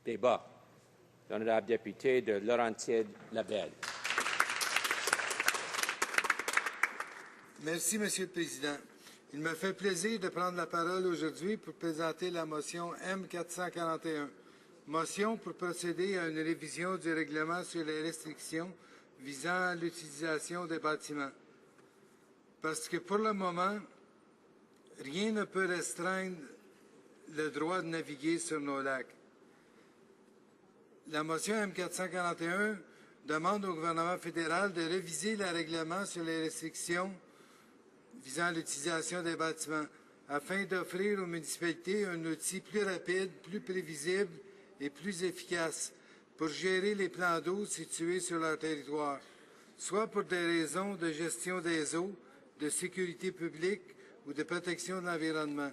débat. L'honorable député de Laurentides-Labelle. Merci, Monsieur le Président. Il me fait plaisir de prendre la parole aujourd'hui pour présenter la motion M441. Motion pour procéder à une révision du règlement sur les restrictions visant à l'utilisation des bâtiments. Parce que pour le moment, rien ne peut restreindre le droit de naviguer sur nos lacs. La motion M441 demande au gouvernement fédéral de réviser le règlement sur les restrictions visant l'utilisation des bâtiments afin d'offrir aux municipalités un outil plus rapide, plus prévisible et plus efficace pour gérer les plans d'eau situés sur leur territoire, soit pour des raisons de gestion des eaux, de sécurité publique ou de protection de l'environnement.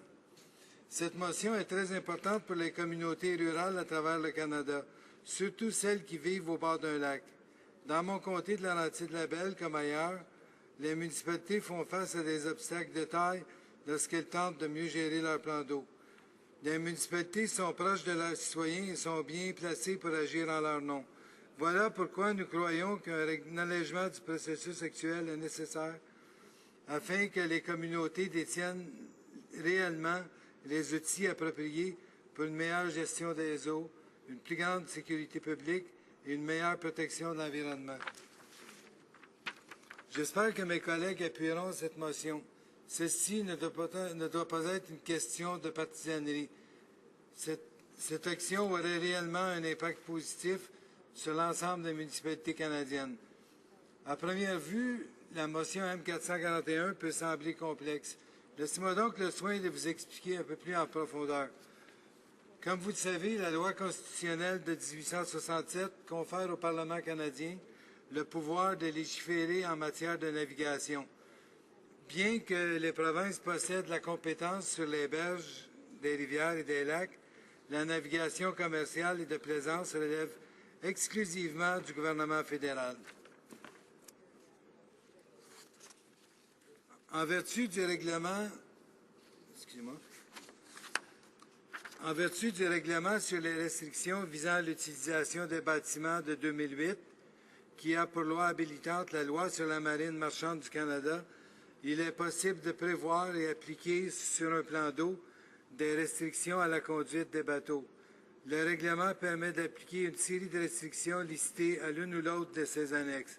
Cette motion est très importante pour les communautés rurales à travers le Canada, surtout celles qui vivent au bord d'un lac. Dans mon comté de Laurentides-Labelle, comme ailleurs, les municipalités font face à des obstacles de taille lorsqu'elles tentent de mieux gérer leurs plans d'eau. Les municipalités sont proches de leurs citoyens et sont bien placées pour agir en leur nom. Voilà pourquoi nous croyons qu'un allègement du processus actuel est nécessaire afin que les communautés détiennent réellement les outils appropriés pour une meilleure gestion des eaux, une plus grande sécurité publique et une meilleure protection de l'environnement. J'espère que mes collègues appuieront cette motion. Ceci ne doit pas être une question de partisanerie. Cette action aurait réellement un impact positif sur l'ensemble des municipalités canadiennes. À première vue, la motion M441 peut sembler complexe. Laissez-moi donc le soin de vous expliquer un peu plus en profondeur. Comme vous le savez, la loi constitutionnelle de 1867 confère au Parlement canadien le pouvoir de légiférer en matière de navigation. Bien que les provinces possèdent la compétence sur les berges des rivières et des lacs, la navigation commerciale et de plaisance relève exclusivement du gouvernement fédéral. En vertu du règlement sur les restrictions visant l'utilisation des bâtiments de 2008, qui a pour loi habilitante la loi sur la marine marchande du Canada, il est possible de prévoir et appliquer sur un plan d'eau des restrictions à la conduite des bateaux. Le règlement permet d'appliquer une série de restrictions listées à l'une ou l'autre de ces annexes.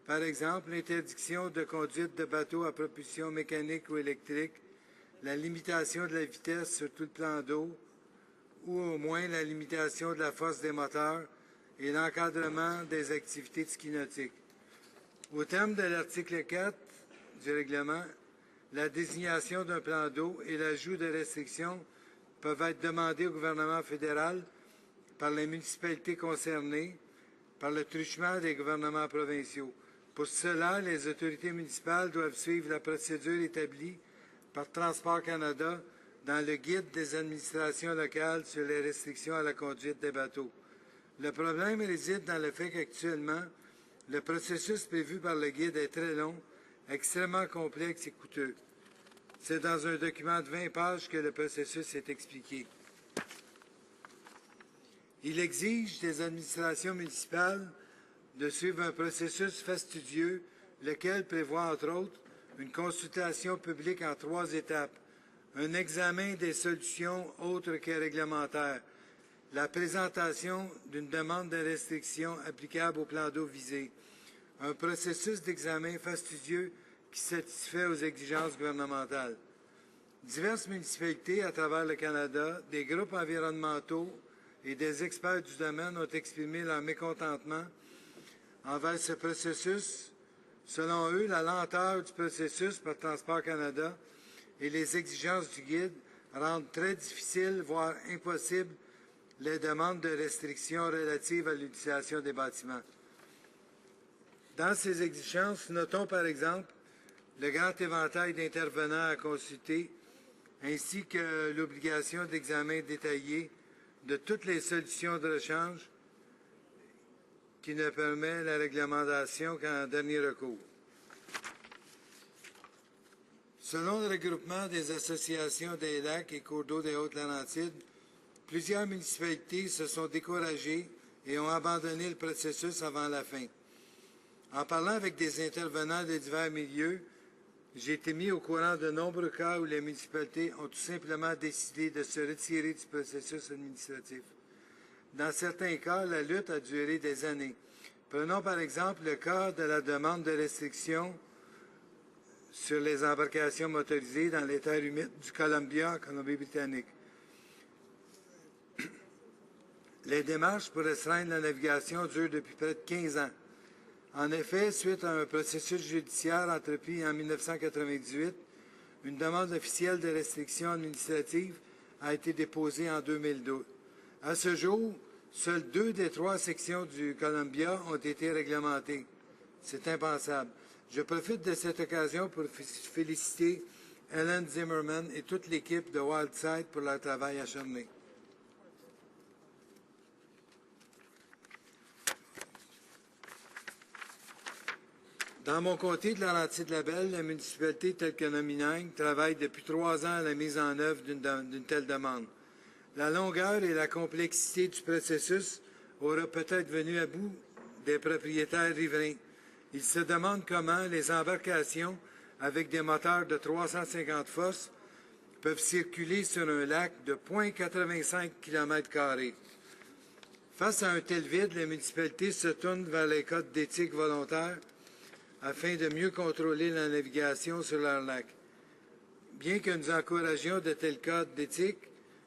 Par exemple, l'interdiction de conduite de bateaux à propulsion mécanique ou électrique, la limitation de la vitesse sur tout le plan d'eau, ou au moins la limitation de la force des moteurs et l'encadrement des activités de ski nautique. Au terme de l'article 4 du règlement, la désignation d'un plan d'eau et l'ajout de restrictions peuvent être demandés au gouvernement fédéral par les municipalités concernées, par le truchement des gouvernements provinciaux. Pour cela, les autorités municipales doivent suivre la procédure établie par Transport Canada dans le Guide des administrations locales sur les restrictions à la conduite des bateaux. Le problème réside dans le fait qu'actuellement, le processus prévu par le guide est très long, extrêmement complexe et coûteux. C'est dans un document de 20 pages que le processus est expliqué. Il exige des administrations municipales de suivre un processus fastidieux, lequel prévoit, entre autres, une consultation publique en 3 étapes, un examen des solutions autres que réglementaires, la présentation d'une demande de restriction applicable au plan d'eau visé, un processus d'examen fastidieux qui satisfait aux exigences gouvernementales. Diverses municipalités à travers le Canada, des groupes environnementaux et des experts du domaine ont exprimé leur mécontentement envers ce processus. Selon eux, la lenteur du processus par Transport Canada et les exigences du guide rendent très difficile, voire impossible, les demandes de restrictions relatives à l'utilisation des bâtiments. Dans ces exigences, notons par exemple le grand éventail d'intervenants à consulter, ainsi que l'obligation d'examen détaillé de toutes les solutions de rechange qui ne permet la réglementation qu'en dernier recours. Selon le regroupement des associations des lacs et cours d'eau des Hautes-Laurentides, Plusieurs municipalités se sont découragées et ont abandonné le processus avant la fin. En parlant avec des intervenants de divers milieux, j'ai été mis au courant de nombreux cas où les municipalités ont tout simplement décidé de se retirer du processus administratif. Dans certains cas, la lutte a duré des années. Prenons par exemple le cas de la demande de restriction sur les embarcations motorisées dans les terres humides du Columbia en Colombie-Britannique. Les démarches pour restreindre la navigation durent depuis près de 15 ans. En effet, suite à un processus judiciaire entrepris en 1998, une demande officielle de restriction administrative a été déposée en 2012. À ce jour, seules 2 des 3 sections du Columbia ont été réglementées. C'est impensable. Je profite de cette occasion pour féliciter Ellen Zimmerman et toute l'équipe de Wildside pour leur travail acharné. Dans mon comté de Laurentides-Labelle, la municipalité telle que Nominang travaille depuis 3 ans à la mise en œuvre d'une telle demande. La longueur et la complexité du processus aura peut-être venu à bout des propriétaires riverains. Ils se demandent comment les embarcations avec des moteurs de 350 forces peuvent circuler sur un lac de 0,85 km². Face à un tel vide, les municipalités se tournent vers les codes d'éthique volontaire afin de mieux contrôler la navigation sur leur lac. Bien que nous encouragions de tels codes d'éthique,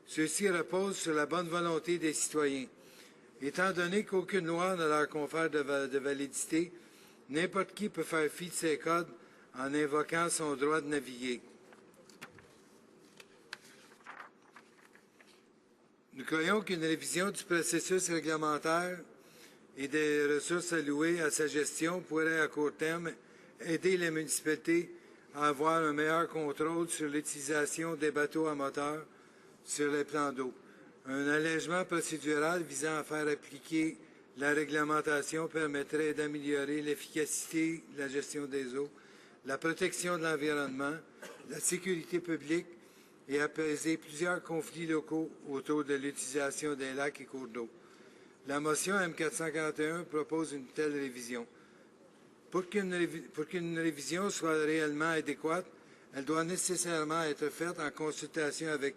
ceux-ci reposent sur la bonne volonté des citoyens. Étant donné qu'aucune loi ne leur confère de validité, n'importe qui peut faire fi de ces codes en invoquant son droit de naviguer. Nous croyons qu'une révision du processus réglementaire et des ressources allouées à sa gestion pourrait, à court terme, aider les municipalités à avoir un meilleur contrôle sur l'utilisation des bateaux à moteur sur les plans d'eau. Un allègement procédural visant à faire appliquer la réglementation permettrait d'améliorer l'efficacité de la gestion des eaux, la protection de l'environnement, la sécurité publique et apaiser plusieurs conflits locaux autour de l'utilisation des lacs et cours d'eau. La motion M441 propose une telle révision. Pour qu'une révision soit réellement adéquate, elle doit nécessairement être faite en consultation avec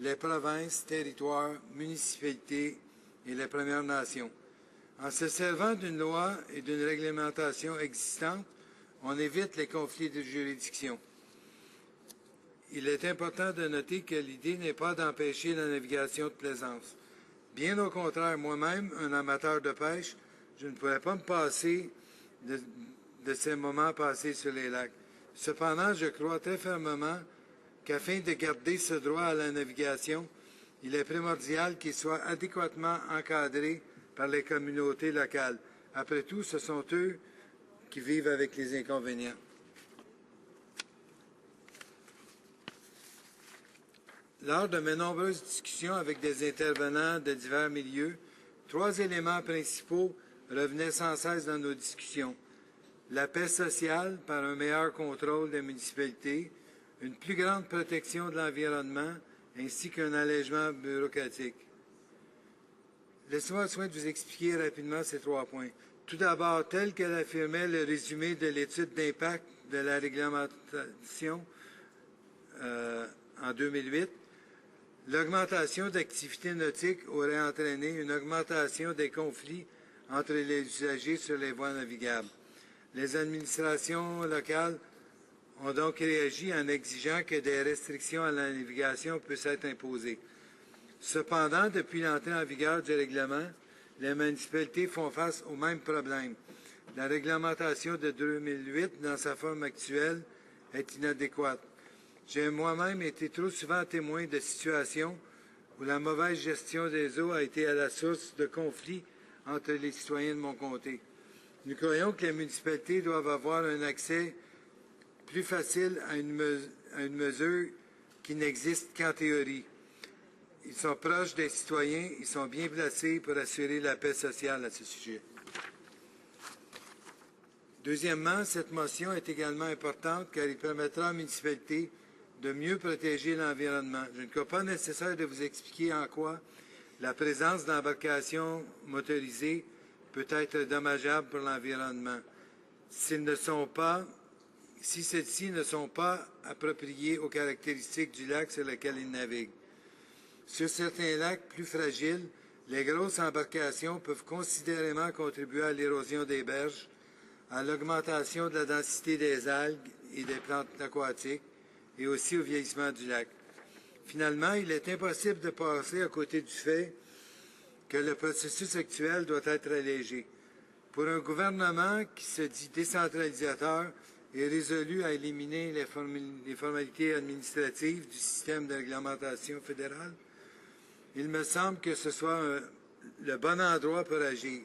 les provinces, territoires, municipalités et les Premières Nations. En se servant d'une loi et d'une réglementation existante, on évite les conflits de juridiction. Il est important de noter que l'idée n'est pas d'empêcher la navigation de plaisance. Bien au contraire, moi-même, un amateur de pêche, je ne pourrais pas me passer de ces moments passés sur les lacs. Cependant, je crois très fermement qu'afin de garder ce droit à la navigation, il est primordial qu'il soit adéquatement encadré par les communautés locales. Après tout, ce sont eux qui vivent avec les inconvénients. Lors de mes nombreuses discussions avec des intervenants de divers milieux, 3 éléments principaux revenaient sans cesse dans nos discussions. La paix sociale par un meilleur contrôle des municipalités, une plus grande protection de l'environnement ainsi qu'un allègement bureaucratique. Laissez-moi le soin de vous expliquer rapidement ces 3 points. Tout d'abord, tel que l'affirmait le résumé de l'étude d'impact de la réglementation en 2008, l'augmentation d'activités nautiques aurait entraîné une augmentation des conflits entre les usagers sur les voies navigables. Les administrations locales ont donc réagi en exigeant que des restrictions à la navigation puissent être imposées. Cependant, depuis l'entrée en vigueur du règlement, les municipalités font face au même problème. La réglementation de 2008, dans sa forme actuelle, est inadéquate. J'ai moi-même été trop souvent témoin de situations où la mauvaise gestion des eaux a été à la source de conflits entre les citoyens de mon comté. Nous croyons que les municipalités doivent avoir un accès plus facile à une mesure qui n'existe qu'en théorie. Ils sont proches des citoyens, ils sont bien placés pour assurer la paix sociale à ce sujet. Deuxièmement, cette motion est également importante car il permettra aux municipalités de mieux protéger l'environnement. Je ne crois pas nécessaire de vous expliquer en quoi la présence d'embarcations motorisées peut être dommageable pour l'environnement si celles-ci ne sont pas appropriées aux caractéristiques du lac sur lequel ils naviguent. Sur certains lacs plus fragiles, les grosses embarcations peuvent considérément contribuer à l'érosion des berges, à l'augmentation de la densité des algues et des plantes aquatiques et aussi au vieillissement du lac. Finalement, il est impossible de passer à côté du fait que le processus actuel doit être allégé. Pour un gouvernement qui se dit décentralisateur et résolu à éliminer les formalités administratives du système de réglementation fédérale, il me semble que ce soit le bon endroit pour agir.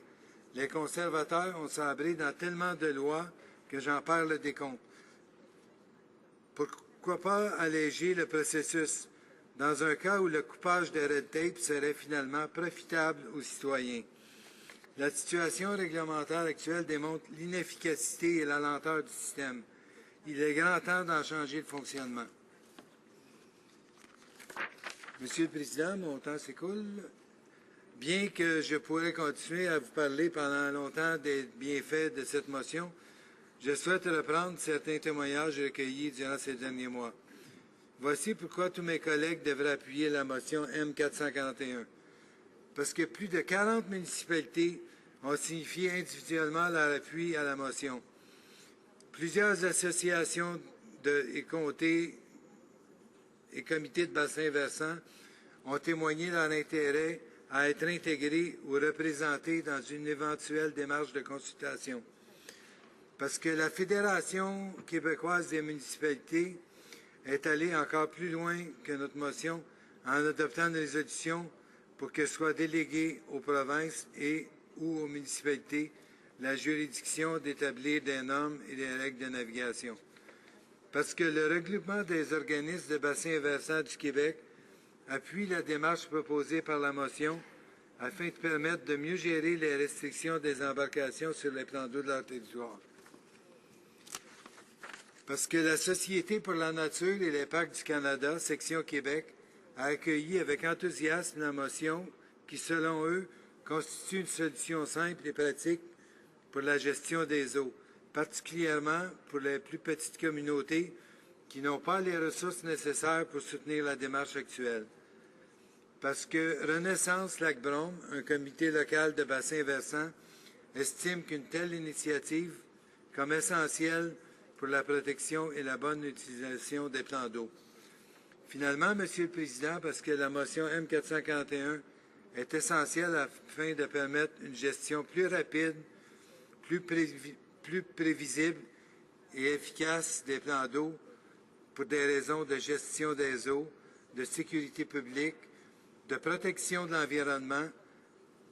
Les conservateurs ont sabré dans tellement de lois que j'en perds le décompte. Pourquoi pas alléger le processus dans un cas où le coupage de red tape serait finalement profitable aux citoyens? La situation réglementaire actuelle démontre l'inefficacité et la lenteur du système. Il est grand temps d'en changer le fonctionnement. Monsieur le Président, mon temps s'écoule. Bien que je pourrais continuer à vous parler pendant longtemps des bienfaits de cette motion, je souhaite reprendre certains témoignages recueillis durant ces derniers mois. Voici pourquoi tous mes collègues devraient appuyer la motion M441. Parce que plus de 40 municipalités ont signifié individuellement leur appui à la motion. Plusieurs associations et comtés et comités de bassin versant ont témoigné leur intérêt à être intégrés ou représentés dans une éventuelle démarche de consultation. Parce que la Fédération québécoise des municipalités est allée encore plus loin que notre motion en adoptant une résolution pour que soit déléguée aux provinces et ou aux municipalités la juridiction d'établir des normes et des règles de navigation. Parce que le regroupement des organismes de bassin versant du Québec appuie la démarche proposée par la motion afin de permettre de mieux gérer les restrictions des embarcations sur les plans d'eau de leur territoire. Parce que la Société pour la nature et les parcs du Canada, section Québec, a accueilli avec enthousiasme la motion qui, selon eux, constitue une solution simple et pratique pour la gestion des eaux, particulièrement pour les plus petites communautés qui n'ont pas les ressources nécessaires pour soutenir la démarche actuelle. Parce que Renaissance Lac-Brome, un comité local de bassin versant, estime qu'une telle initiative comme essentielle pour la protection et la bonne utilisation des plans d'eau. Finalement, Monsieur le Président, parce que la motion M441 est essentielle afin de permettre une gestion plus rapide, plus prévisible et efficace des plans d'eau pour des raisons de gestion des eaux, de sécurité publique, de protection de l'environnement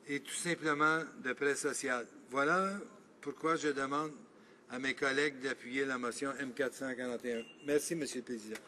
et tout simplement de paix sociale. Voilà pourquoi je demande à mes collègues d'appuyer la motion M441. Merci, Monsieur le Président.